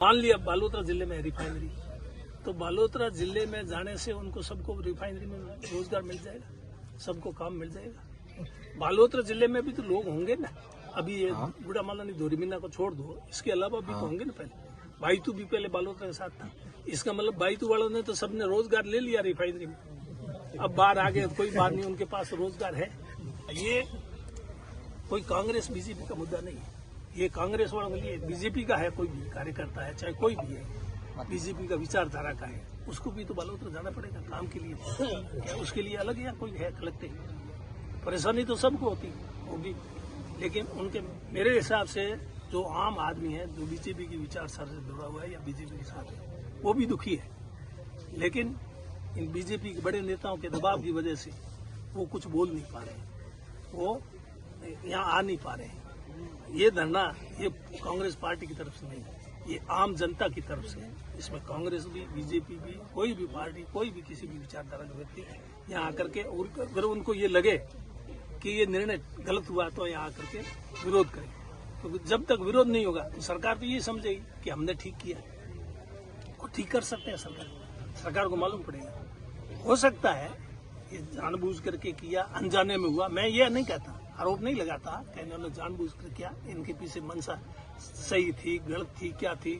मान लिया बालोतरा जिले में रिफाइनरी, तो बालोतरा जिले में जाने से उनको सबको रिफाइनरी में रोजगार मिल जाएगा, सबको काम मिल जाएगा। बालोतरा जिले में भी तो लोग होंगे ना। अभी ये गुड़ामालानी धोरीमीना को छोड़ दो, इसके अलावा भी तो होंगे ना। पहले बाईतू भी पहले बालोतरा के साथ था। इसका मतलब बाईतू वालों ने तो सबने रोजगार ले लिया रिफाइनरी में। अब बाहर आ गए, कोई बात नहीं, उनके पास रोजगार है। ये कोई कांग्रेस बीजेपी का मुद्दा नहीं है, ये कांग्रेस वालों के लिए बीजेपी का है। कोई भी कार्यकर्ता है, चाहे कोई भी है, बीजेपी का विचारधारा का है, उसको भी तो बालोतरा जाना पड़ेगा काम के लिए। क्या उसके लिए अलग या कोई है कलेक्टिव? परेशानी तो सबको होगी, लेकिन उनके मेरे हिसाब से जो आम आदमी है, जो बीजेपी की विचारधारा से जुड़ा हुआ है या बीजेपी के साथ है, वो भी दुखी है। लेकिन इन बीजेपी के बड़े नेताओं के दबाव की वजह से वो कुछ बोल नहीं पा रहे, वो यहाँ आ नहीं पा रहे हैं। ये धरना ये कांग्रेस पार्टी की तरफ से नहीं है, ये आम जनता की तरफ से है। इसमें कांग्रेस भी, बीजेपी भी, कोई भी पार्टी, कोई भी किसी भी विचारधारा के व्यक्ति यहाँ आकर के, और अगर उनको ये लगे कि ये निर्णय गलत हुआ तो यहाँ आकर के विरोध करें। तो जब तक विरोध नहीं होगा तो सरकार तो ये समझेगी कि हमने ठीक किया, वो ठीक कर सकते हैं। सरकार को मालूम पड़ेगा। हो सकता है ये जानबूझ करके किया, अनजाने में हुआ। मैं ये नहीं कहता, आरोप नहीं लगाता कि इन्होंने जानबूझ कर किया। इनके पीछे मंशा सही थी, गलत थी, क्या थी,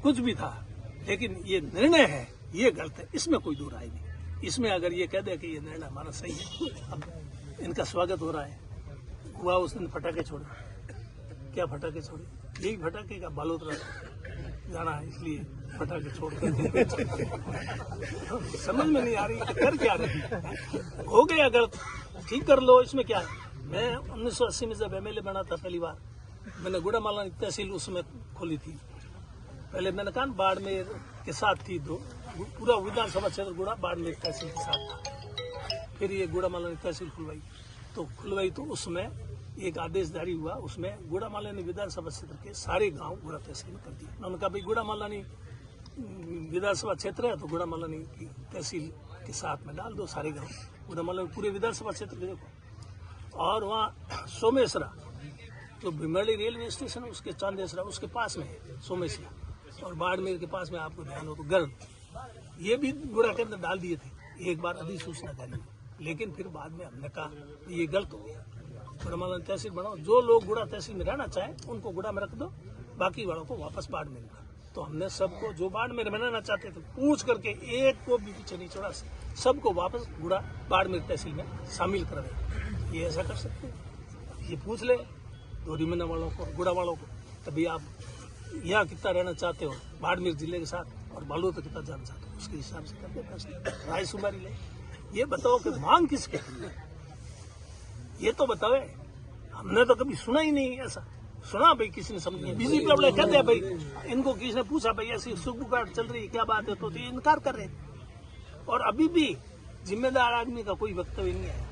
कुछ भी था, लेकिन ये निर्णय है ये गलत है, इसमें कोई दो राय नहीं। इसमें अगर ये कह दे कि ये निर्णय हमारा सही है, अब इनका स्वागत हो रहा है। हुआ उस दिन फटाके छोड़े, क्या फटाके छोड़े? यही फटाके का बालोतरा जाना है, इसलिए फटाके छोड़ कर समझ में नहीं आ रही कर क्या रही। हो गया गलत, ठीक कर लो, इसमें क्या है। मैं 1980 में जब एमएलए बना था पहली बार, मैंने गुड़ामालानी तहसील उसमें खोली थी। पहले मैंने कहा बाड़मेर के साथ थी, दो पूरा विधानसभा क्षेत्र गुड़ा बाड़मेर तहसील के साथ था। फिर ये गुड़ामालानी तहसील खुलवाई तो उसमें एक आदेश जारी हुआ, उसमें गुड़ामालानी विधानसभा क्षेत्र के सारे गांव गुड़ा तहसील में कर दिए। उन्होंने कहा भाई गुड़ामालानी विधानसभा क्षेत्र है तो गुड़ामालानी की तहसील के साथ में डाल दो सारे गाँव। गुड़ामालानी पूरे विधानसभा क्षेत्र के देखो। और वहाँ सोमेश्वरा, जो भीमरडी रेलवे स्टेशन है उसके चांदेसरा उसके पास में है सोमेश्वरा, और बाड़मेर के पास में आपको ध्यान हो तो गर्द, ये भी गुड़ा के अंदर डाल दिए थे एक बार अधिसूचना जारी। लेकिन फिर बाद में हमने कहा ये गलत हो गया, गुड़ामालानी तहसील बनाओ। जो लोग गुड़ा तहसील में रहना चाहें उनको गुड़ा में रख दो, बाकी वालों को वापस बाड़मेर में। तो हमने सबको जो बाड़मेर रहना चाहते थे पूछ करके एक को भी पीछे नहीं छोड़ा, सबको वापस गुड़ा बाड़मेर तहसील में शामिल कर रहे। ये ऐसा कर सकते हैं, ये पूछ ले धोरीमीना वालों को, गुड़ा वालों को, तभी आप यहाँ कितना रहना चाहते हो बाड़मेर जिले के साथ और बालोतरा कितना जाना चाहते हो, उसके हिसाब से करते फैसले, राय सुमारी ले। ये बताओ कि मांग किसके लिए, ये तो बताओ। हमने तो कभी सुना ही नहीं ऐसा। सुना भाई किसी ने समझ नहीं। बीजेपी वाले कहते हैं भाई, इनको किसी ने पूछा भाई ऐसी सुखबुगाहट चल रही है क्या बात है, तो ये इनकार कर रहे हैं। और अभी भी जिम्मेदार आदमी का कोई वक्तव्य नहीं है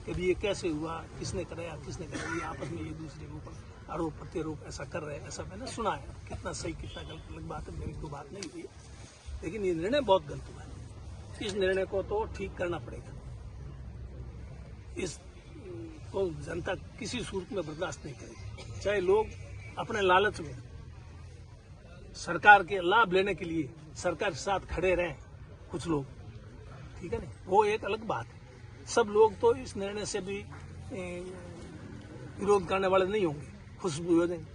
कि ये कैसे हुआ, किसने कराया, किसने कराया। ये आपस में एक दूसरे के ऊपर आरोप प्रत्यारोप ऐसा कर रहे हैं, ऐसा मैंने सुना है। कितना सही कितना गलत अलग बात है, मेरी तो बात नहीं हुई, लेकिन ये निर्णय बहुत गलत हुआ है। इस निर्णय को तो ठीक करना पड़ेगा। इसको जनता किसी सूरत में बर्दाश्त नहीं करेगी। चाहे लोग अपने लालच में सरकार के लाभ लेने के लिए सरकार के साथ खड़े रहें, कुछ लोग, ठीक है ना, वो एक अलग बात है। सब लोग तो इस निर्णय से भी विरोध करने वाले नहीं होंगे, खुशबू हो जाएंगे।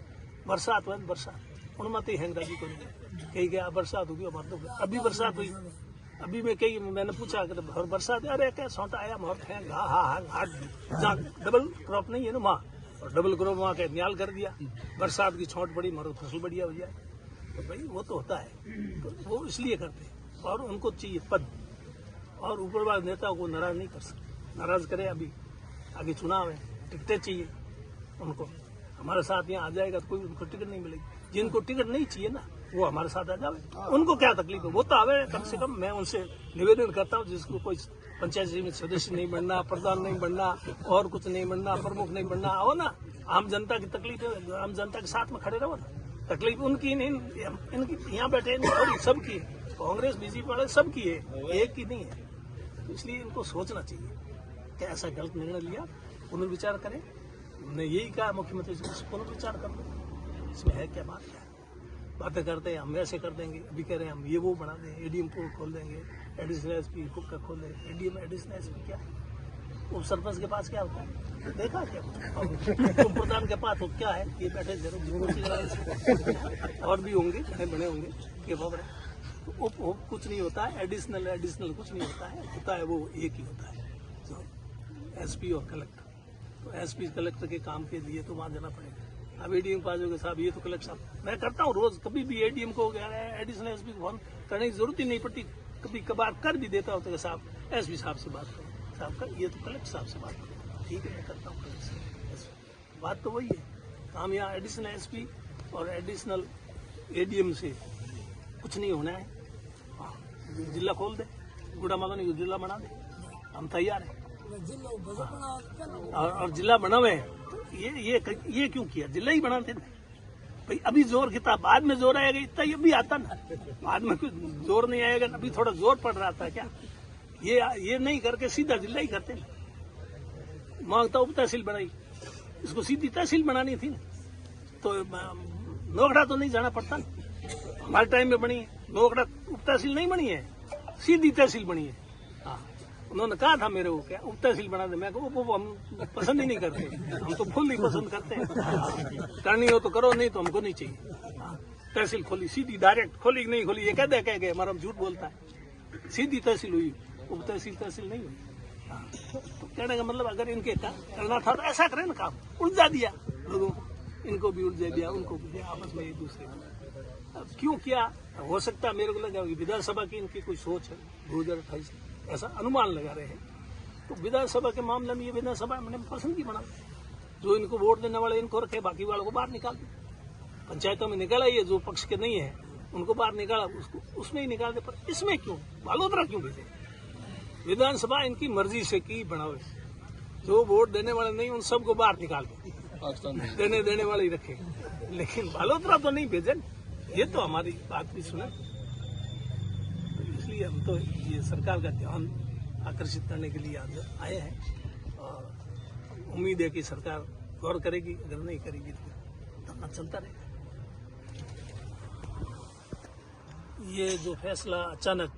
बरसात हुआ, बरसात उनमती है अंग्रेजी को कही गया बरसात होगी, हमारे तो अभी बरसात हुई। अभी मैं कही मैंने पूछा और बरसात, अरे क्या सौटा आया मोहर है डबल क्रॉप नहीं है ना वहाँ, और डबल क्रॉप वहाँ के न्याल कर दिया। बरसात की छौट पड़ी, मारो फसल बढ़िया हो जाए। तो भाई वो तो होता है, तो वो इसलिए करते हैं। और उनको चाहिए पद, और ऊपरवाद नेताओं को नाराज नहीं कर सकते। नाराज करे, अभी आगे चुनाव है, टिकटें चाहिए उनको। हमारे साथ यहाँ आ जाएगा तो कोई उनको टिकट नहीं मिलेगी। जिनको टिकट नहीं चाहिए ना वो हमारे साथ आ जाए, उनको क्या तकलीफ है, वो तो आवे कम से कम। मैं उनसे निवेदन करता हूँ जिसको कोई पंचायत समिति सदस्य नहीं बनना, प्रधान नहीं बनना, और कुछ नहीं बनना, प्रमुख नहीं बनना, आओ ना, आम जनता की तकलीफ है, आम जनता के साथ में खड़े रहो ना। तकलीफ उनकी नहीं, इनकी यहाँ बैठे थोड़ी सबकी है। कांग्रेस बीजेपी वाले सबकी है, एक की नहीं है। तो इसलिए इनको सोचना चाहिए कि ऐसा गलत निर्णय लिया, पुनर्विचार करें। हमने यही कहा मुख्यमंत्री से, पुनर्विचार कर लो, इसमें है क्या बात है। बातें करते हैं हम ऐसे कर देंगे, अभी कह रहे हैं हम ये वो बना देंगे, एडीएम कोर्ट खोल देंगे, एडिशनल एसपी खुद का खोल देंगे। एडीएम एडिशनल एसपी क्या उप सरपंच के पास क्या होता है देखा क्या? उप प्रधान के पास तो क्या है, ये बैठे जरूर और भी होंगे, बने होंगे ये खबर है। तो उप कुछ नहीं होता है, एडिशनल कुछ नहीं होता है वो एक ही होता है, जो एसपी और कलेक्टर। तो एसपी कलेक्टर के काम के लिए तो वहां जाना पड़ेगा। अब एडीएम पास हो गए साहब, ये तो कलेक्टर साहब मैं करता हूँ रोज, कभी भी एडीएम को एडिशनल एसपी को फोन करने की जरूरत ही नहीं पड़ती, कभी कभार कर भी देता होता है साहब एसपी साहब से बात करो, साहब का ये तो कलेक्टर साहब से बात करो, ठीक है मैं करता हूँ कलेक्टर से बात। तो वही है काम, यहाँ एडिशनल एसपी और एडिशनल एडीएम से कुछ नहीं होना है। जिला खोल दे, गुड़ा मालानी को जिला बना दे, हम तैयार हैं। और जिला बना हुए ये क्यों किया? जिला ही बनाते ना भाई, अभी जोर कितना, बाद में जोर आएगा इतना ये भी आता ना, बाद में कुछ जोर नहीं आएगा, अभी थोड़ा जोर पड़ रहा था क्या? ये नहीं करके सीधा जिला ही करते ना। मांगता उप तहसील बनाई, इसको सीधी तहसील बनानी थी ना, तो नोखड़ा तो नहीं जाना पड़ता ना। हमारे टाइम में बनी है नोखड़ा, उप तहसील नहीं बनी है, सीधी तहसील बनी है। हाँ, उन्होंने कहा था मेरे को क्या उप तहसील बना दे, मैं हम पसंद ही नहीं करते, हम तो फुल ही पसंद करते हैं। करनी हो तो करो, नहीं तो हमको नहीं चाहिए। तहसील खोली सीधी डायरेक्ट, खोली नहीं खोली ये कह गए हमारा झूठ बोलता है। सीधी तहसील हुई, उप तहसील नहीं हुई। तो कहने का मतलब अगर इनके करना था तो ऐसा करें ना, काम उलझा दिया लोगों को, इनको भी उलझा दिया, उनको भी दिया, आपस में एक दूसरे को। अब क्यों किया? हो सकता है मेरे को लगा विधानसभा की इनकी कोई सोच है 2028 ऐसा अनुमान लगा रहे हैं। तो विधानसभा के मामले में ये विधानसभा मैंने पसंद की बना, जो इनको वोट देने वाले इनको रखे, बाकी वालों को बाहर निकाल दे। पंचायतों में निकाला ये जो पक्ष के नहीं है उनको बाहर निकाला, उसको उसमें ही निकाल दे। पर इसमें क्यों बालोतरा क्यों भेजे? विधानसभा इनकी मर्जी से की बनाओ, जो वोट देने वाले नहीं उन सबको बाहर निकाल दे, देने वाले ही रखे, लेकिन बालोतरा तो नहीं भेजे। ये तो हमारी बात भी सुना, इसलिए हम तो ये सरकार का ध्यान आकर्षित करने के लिए आए हैं और उम्मीद है कि सरकार गौर करेगी, अगर नहीं करेगी तो धरना चलता रहेगा। ये जो फैसला अचानक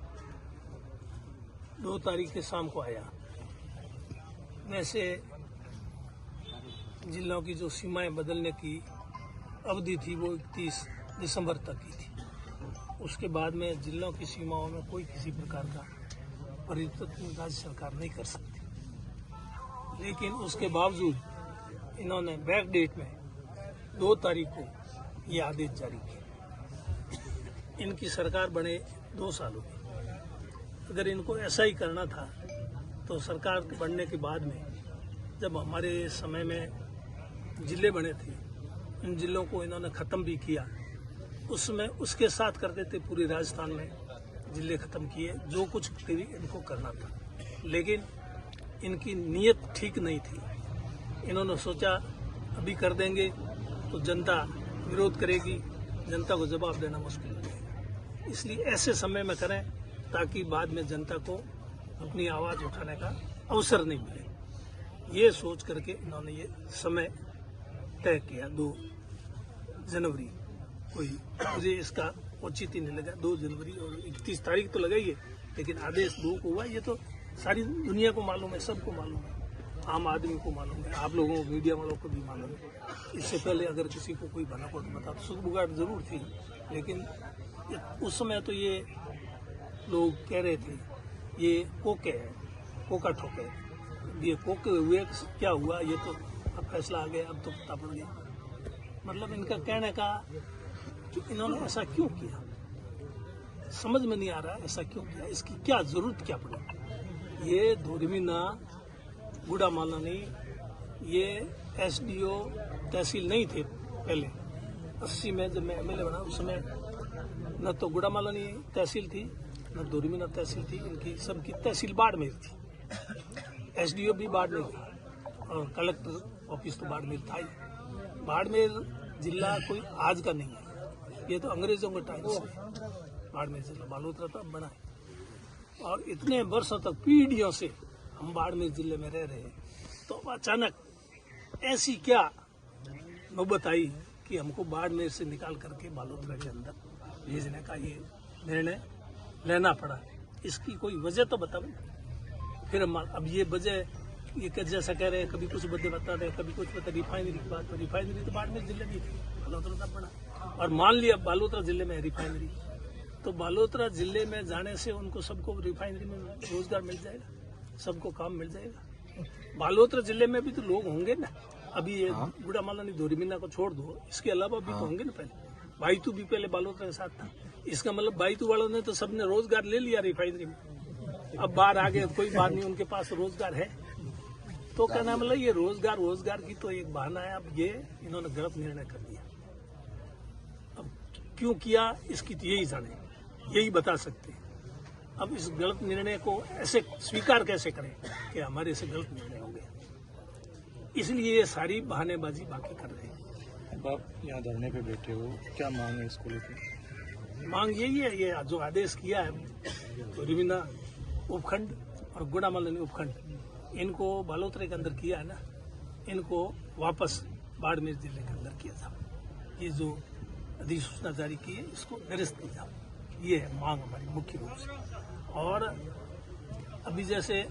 2 तारीख के शाम को आया, वैसे जिलों की जो सीमाएं बदलने की अवधि थी वो 31 दिसंबर तक की थी। उसके बाद में जिलों की सीमाओं में कोई किसी प्रकार का परिवर्तन राज्य सरकार नहीं कर सकती, लेकिन उसके बावजूद इन्होंने बैक डेट में 2 तारीख को ये आदेश जारी किया। इनकी सरकार बने 2 साल हो गए। अगर इनको ऐसा ही करना था तो सरकार बनने के बाद में जब हमारे समय में जिले बने थे, इन जिलों को इन्होंने खत्म भी किया, उसमें उसके साथ करते थे पूरे राजस्थान में जिले खत्म किए, जो कुछ भी इनको करना था। लेकिन इनकी नीयत ठीक नहीं थी। इन्होंने सोचा अभी कर देंगे तो जनता विरोध करेगी, जनता को जवाब देना मुश्किल हो जाएगा, इसलिए ऐसे समय में करें ताकि बाद में जनता को अपनी आवाज उठाने का अवसर नहीं मिले। ये सोच करके इन्होंने ये समय तय किया 2 जनवरी कोई, मुझे इसका उचित ही नहीं लगा 2 जनवरी और 31 तारीख तो लगाई है, लेकिन आदेश 2 को हुआ। ये तो सारी दुनिया को मालूम है, सबको मालूम है, आम आदमी को मालूम है, आप लोगों मीडिया वालों को भी मालूम है। इससे पहले अगर किसी को कोई भनक हो तो बता, सुगबुगाहट जरूर थी, लेकिन उस समय तो ये लोग कह रहे थे ये कोके है, कोका ठोके, ये कोके हुए क्या हुआ, ये तो अब फैसला आ गया, अब तो पता पड़ गया। मतलब इनका कहने का कि इन्होंने ऐसा क्यों किया समझ में नहीं आ रहा है, ऐसा क्यों किया, इसकी क्या जरूरत क्या पड़ी। ये धोरीमीना गुड़ा मालानी ये एसडीओ तहसील नहीं थे पहले। 80 में जब मैं एमएलए बना उस समय न तो गुड़ा मालानी तहसील थी न धोरीमीना तहसील थी, इनकी सबकी तहसील बाड़मेर थी, एसडीओ भी बाड़मेर था और कलेक्टर ऑफिस तो बाड़मेर था ही। बाड़मेर जिला कोई आज का नहीं है, ये तो अंग्रेजों के टाइम से बाड़मेर जिला बालोतरा तब बना है और इतने वर्षों तक पीढ़ियों से हम बाड़मेर जिले में रह रहे हैं। तो अचानक ऐसी क्या नौबत आई कि हमको बाड़मेर से निकाल करके बालोतरा के अंदर भेजने का ये निर्णय लेना पड़ा। इसकी कोई वजह तो बताओ। फिर हम अब ये वजह ये जैसा कह रहे हैं, कभी कुछ वजह बता रहे हैं, कभी कुछ बता। रिफाइनरी की बात, तो रिफाइनरी तो बाड़मेर जिले में थी, बालोतरा तब पड़ा। और मान लिया बालोतरा जिले में रिफाइनरी, तो बालोतरा जिले में जाने से उनको सबको रिफाइनरी में रोजगार मिल जाएगा, सबको काम मिल जाएगा। बालोतरा जिले में भी तो लोग होंगे ना। अभी ये गुड़ामालानी धोरीमीना को छोड़ दो, इसके अलावा भी तो होंगे ना। पहले बाईतू भी पहले बालोतरा के साथ था। इसका मतलब बाईतू वालों ने तो सबने रोजगार ले लिया रिफाइनरी में। अब बाहर आ गए, कोई बात नहीं, उनके पास रोजगार है। तो कहना मतलब ये रोजगार की तो एक बहाना है। अब ये इन्होंने गलत निर्णय कर दिया। अब क्यों किया इसकी तो यही जाने, यही बता सकते हैं। अब इस गलत निर्णय को ऐसे स्वीकार कैसे करें कि हमारे से गलत निर्णय हो गया। इसलिए ये सारी बहानेबाजी बाकी कर रहे हैं। अब आप यहाँ धरने पे बैठे हो, क्या मांग है इसको लेकर? मांग यही है, ये जो आदेश किया है धोरीमीना उपखंड और गुड़ामालानी उपखंड, इनको बालोतरा के अंदर किया है ना, इनको वापस बाड़मेर जिले के अंदर किया था। ये जो अधिसूचना जारी की है इसको निरस्त किया जाओ, ये है मांग हमारी मुख्य रूप से। और अभी जैसे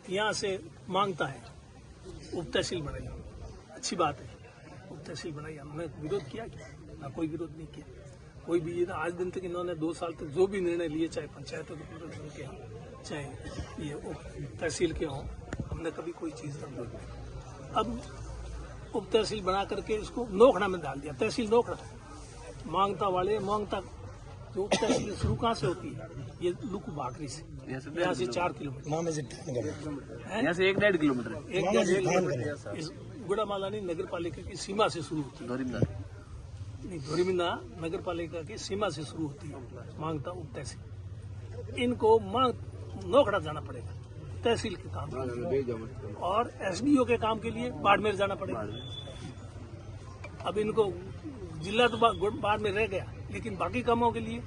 यहाँ से मांगता है उप तहसील बनाई, अच्छी बात है, उप तहसील बनाई। हमने विरोध किया क्या? ना कोई विरोध नहीं किया। कोई भी आज दिन तक इन्होंने 2 साल तक जो भी निर्णय लिए, चाहे पंचायतों के हों, चाहे ये उप तहसील के हों, हमने कभी कोई चीज़ नहीं बोली। अब उप तहसील बना करके इसको नोखड़ा में डाल दिया। तहसील नोखड़ा, मांगता वाले मांगता जो उप तहसील शुरू कहाँ से होती है? ये लुकु भाकरी से, यहाँ से 4 किलोमीटर, यहाँ से 1-1.5 किलोमीटर, 1-1.5 इस गुड़ामालानी नगर पालिका की सीमा से शुरू होती है। धोरीमीना नगर पालिका की सीमा से शुरू होती है मांगता उप तहसील। इनको नोखड़ा जाना पड़ेगा तहसील के काम के लिए, और एसडीओ के काम के लिए बाड़मेर जाना पड़ेगा। अब इनको जिला तो बाड़मेर रह गया, लेकिन बाकी कामों के लिए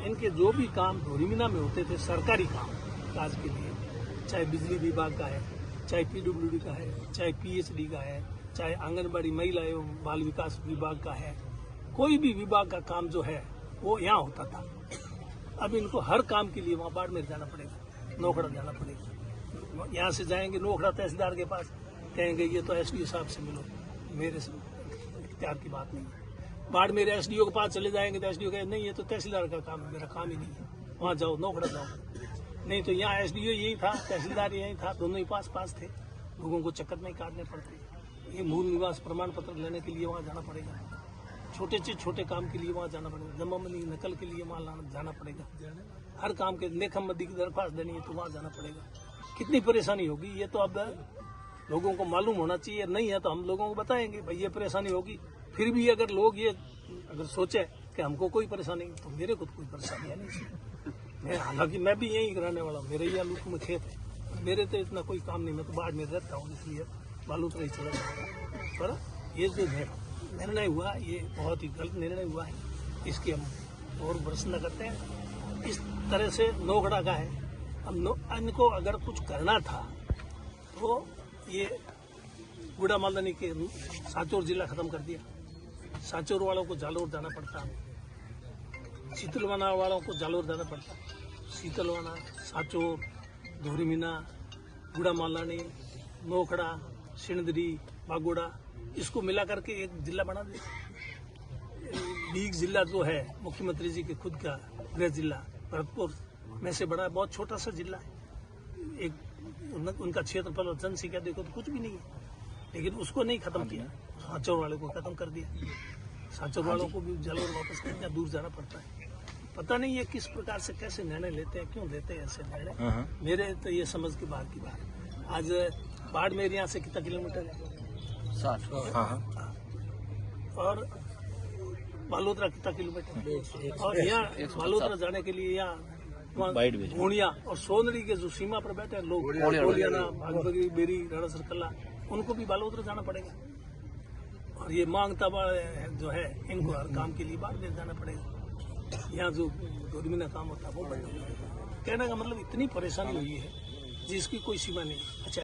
इनके जो भी काम धोरीमीना में होते थे, सरकारी काज के लिए, चाहे बिजली विभाग का है, चाहे पीडब्ल्यूडी का है, चाहे पीएचडी का है, चाहे आंगनबाड़ी महिला एवं बाल विकास विभाग का है, कोई भी विभाग का काम जो है वो यहाँ होता था। अब इनको हर काम के लिए वहाँ बाड़मेर जाना पड़ेगा, नोखड़ा जाना पड़ेगा। यहाँ से जाएंगे नोखड़ा तहसीलदार के पास, कहेंगे ये तो एसडीओ साहब से मिलो, मेरे से इख्तियार की बात नहीं है। बाड़मेर एसडीओ के पास चले जाएंगे तो एसडीओ कहे नहीं, ये तो तहसीलदार का काम है, मेरा काम ही नहीं है, वहाँ जाओ नोखड़ा जाओ। नहीं तो यहाँ एसडीओ यही था, तहसीलदार यही था, दोनों ही पास थे, लोगों को चक्कर नहीं काटने पड़ते। ये मूल निवास प्रमाण पत्र लेने के लिए वहाँ जाना पड़ेगा, छोटे से छोटे काम के लिए वहाँ जाना पड़ेगा, जमाबंदी नकल के लिए वहाँ जाना पड़ेगा, हर काम के लेखमबंदी की दरख्वास्त देनी है तो वहाँ जाना पड़ेगा। कितनी परेशानी होगी ये तो अब लोगों को मालूम होना चाहिए। नहीं है तो हम लोगों को बताएंगे भाई ये परेशानी होगी। फिर भी अगर लोग ये अगर सोचे कि हमको कोई परेशानी नहीं, तो मेरे को तो कोई परेशानी है नहीं। हालांकि मैं भी यहीं रहने वाला हूँ, मेरे यहाँ लुक में खेत है, मेरे तो इतना कोई काम नहीं, मैं तो बाढ़ में रहता हूँ, इसलिए बालोतरा ही चला जाता। पर ये जो निर्णय हुआ ये बहुत ही गलत निर्णय हुआ है, इसकी हम और भर्त्सना करते हैं। इस तरह से नोखड़ा का है। अब इनको अगर कुछ करना था तो ये गुड़ामालानी के सांचौर जिला खत्म कर दिया। सांचौर वालों को जालोर जाना पड़ता, शीतलवाना वालों को जालोर जाना पड़ता। शीतलवाना, सांचौर, धोरीमीना, गुड़ामालानी, नोखड़ा, सिणदरी, बागोड़ा, इसको मिला करके एक जिला बना दिया। लीग जिला जो है मुख्यमंत्री जी के खुद का गृह जिला भरतपुर में से बड़ा, बहुत छोटा सा जिला है। एक उनका क्षेत्रफल और जनसंख्या देखो तो कुछ भी नहीं है, लेकिन उसको नहीं खत्म किया, सांचौर वाले को खत्म कर दिया। सांचौर वालों को भी जालोर वापस कितना दूर जाना पड़ता है। पता नहीं है किस प्रकार से कैसे निर्णय लेते हैं, क्यों लेते हैं ऐसे निर्णय, मेरे तो ये समझ के बाहर की बात। आज बाड़मेर यहाँ से कितना किलोमीटर है? 60। और बालोतरा कितना किलोमीटर है? और यहाँ बालोतरा जाने के लिए यहाँ घोड़िया और सोनरी के जो सीमा पर बैठे हैं लोग, कोलियाना, भागबगरी, बेरी, राणा सरकल्ला, उनको भी बालोतरा जाना पड़ेगा। और ये मांगता जो है इनको हर काम के लिए बाड़मेर जाना पड़ेगा। यहाँ जो धोरीमीना काम होता है वो बंद हो जाएगा। कहने का मतलब इतनी परेशानी हुई है जिसकी कोई सीमा नहीं। अच्छा।